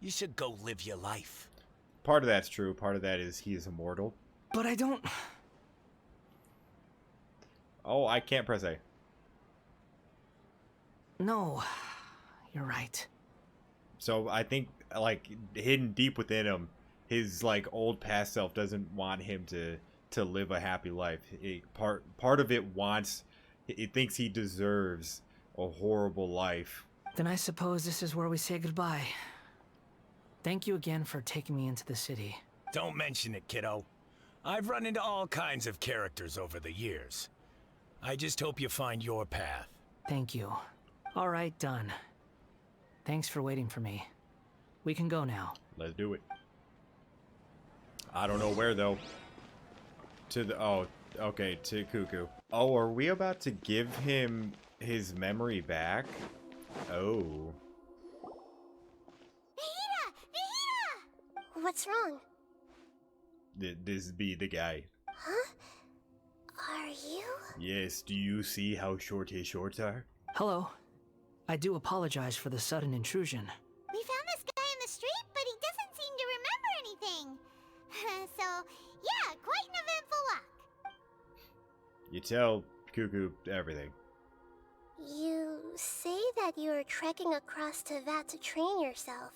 you should go live your life. Part of that's true. Part of that is he is immortal. But I don't... Oh, I can't press A. No, you're right. So I think, like, hidden deep within him, his, like, old past self doesn't want him to live a happy life. Part of it wants... It thinks he deserves a horrible life. Then I suppose this is where we say goodbye. Thank you again for taking me into the city. Don't mention it, kiddo. I've run into all kinds of characters over the years. I just hope you find your path. Thank you. All right, done. Thanks for waiting for me. We can go now. Let's do it. I don't know where, though. To the... Oh, Okay, to Cuckoo. Oh, are we about to give him his memory back? Oh. Nahida! Nahida! What's wrong? This be the guy. Huh? Are you? Yes, do you see how short his shorts are? Hello. I do apologize for the sudden intrusion. We found this guy in the street, but he doesn't seem to remember anything. So, yeah, quite an eventful walk. You tell Cuckoo everything. You say that you are trekking across Teyvat to train yourself.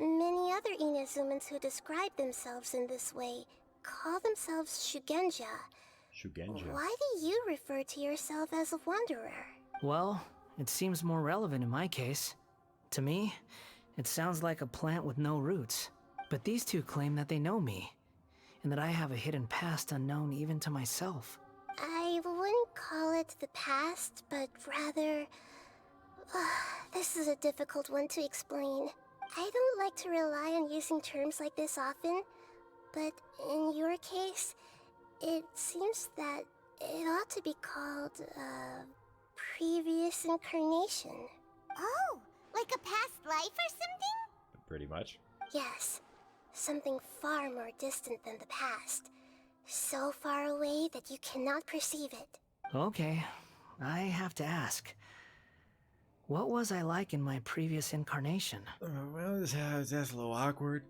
Many other Inazumans who describe themselves in this way call themselves Shugenja. Shugenja. Why do you refer to yourself as a wanderer? Well, it seems more relevant in my case. To me, it sounds like a plant with no roots. But these two claim that they know me, and that I have a hidden past unknown even to myself. I wouldn't call it the past, but rather... this is a difficult one to explain. I don't like to rely on using terms like this often, but in your case, it seems that it ought to be called, previous incarnation. Oh, like a past life or something? Pretty much. Yes, something far more distant than the past. So far away that you cannot perceive it. Okay, I have to ask. What was I like in my previous incarnation? Well, that's a little awkward.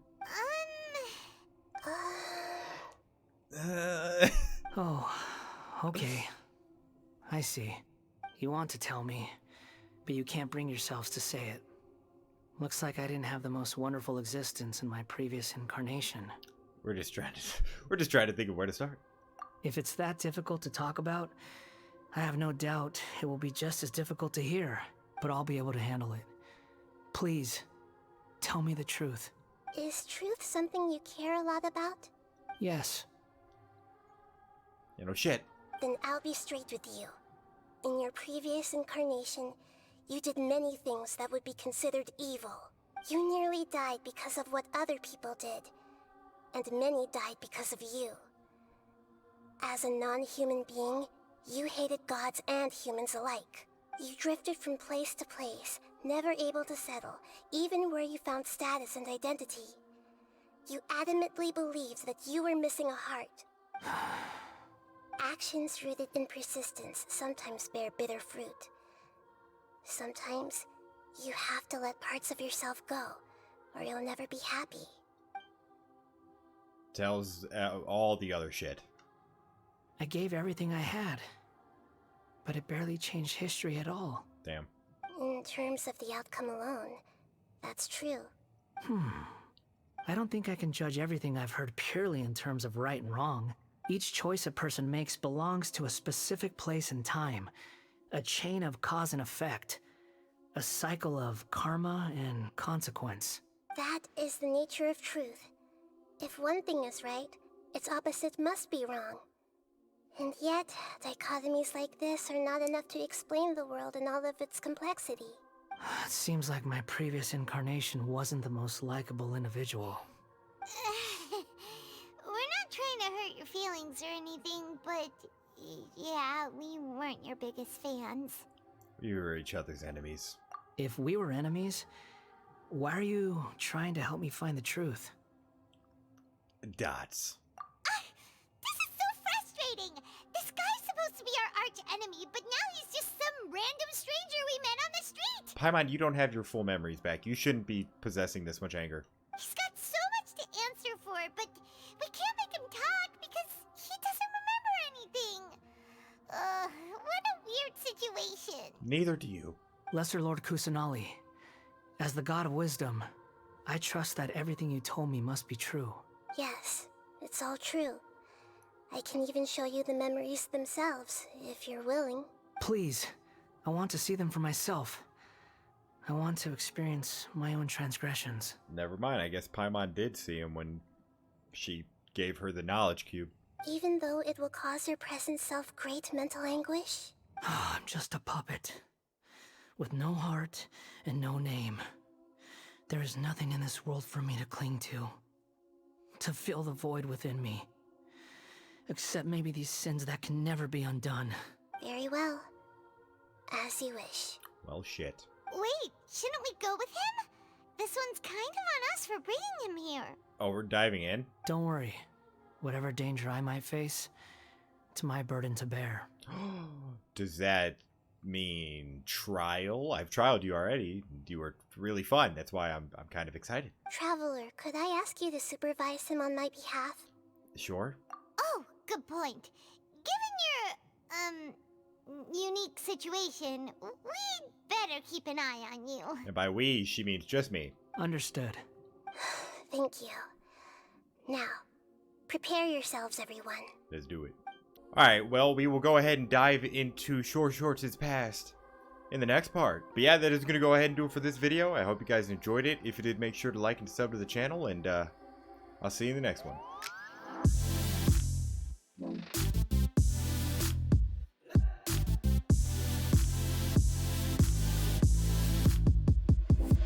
Oh, okay. I see. You want to tell me, but you can't bring yourselves to say it. Looks like I didn't have the most wonderful existence in my previous incarnation. We're just trying to think of where to start. If it's that difficult to talk about, I have no doubt it will be just as difficult to hear, but I'll be able to handle it. Please, tell me the truth. Is truth something you care a lot about? Yes. You know, shit. Then I'll be straight with you. In your previous incarnation, you did many things that would be considered evil. You nearly died because of what other people did, and many died because of you. As a non-human being, you hated gods and humans alike. You drifted from place to place, never able to settle, even where you found status and identity. You adamantly believed that you were missing a heart. Actions rooted in persistence sometimes bear bitter fruit. Sometimes, you have to let parts of yourself go, or you'll never be happy. Tells all the other shit. I gave everything I had, but it barely changed history at all. Damn. In terms of the outcome alone, that's true. I don't think I can judge everything I've heard purely in terms of right and wrong. Each choice a person makes belongs to a specific place and time, a chain of cause and effect, a cycle of karma and consequence. That is the nature of truth. If one thing is right, its opposite must be wrong. And yet, dichotomies like this are not enough to explain the world in all of its complexity. It seems like my previous incarnation wasn't the most likable individual. We're not trying to hurt your feelings or anything, but yeah, we weren't your biggest fans. We were each other's enemies. If we were enemies, why are you trying to help me find the truth? Dots. This is so frustrating! This guy's supposed to be our arch enemy, but now he's just some random stranger we met on the street! Paimon, you don't have your full memories back. You shouldn't be possessing this much anger. He's got so much to answer for, but we can't make him talk because he doesn't remember anything. What a weird situation. Neither do you. Lesser Lord Kusanali, as the god of wisdom, I trust that everything you told me must be true. Yes, it's all true. I can even show you the memories themselves, if you're willing. Please, I want to see them for myself. I want to experience my own transgressions. Never mind, I guess Paimon did see him when she gave her the knowledge cube. Even though it will cause your present self great mental anguish? I'm just a puppet, with no heart and no name. There is nothing in this world for me to cling to fill the void within me. Except maybe these sins that can never be undone. Very well. As you wish. Well, shit. Wait, shouldn't we go with him? This one's kind of on us for bringing him here. Oh, we're diving in? Don't worry. Whatever danger I might face, it's my burden to bear. Does that mean trial? I've trialed you already. You were really fun. That's why I'm kind of excited. Traveler, could I ask you to supervise him on my behalf? Sure. Oh, good point. Given your, unique situation, we'd better keep an eye on you. And by we, she means just me. Understood. Thank you. Now, prepare yourselves, everyone. Let's do it. Alright, well, we will go ahead and dive into Short Shorts' past in the next part. But yeah, that is going to go ahead and do it for this video. I hope you guys enjoyed it. If you did, make sure to like and sub to the channel, and I'll see you in the next one.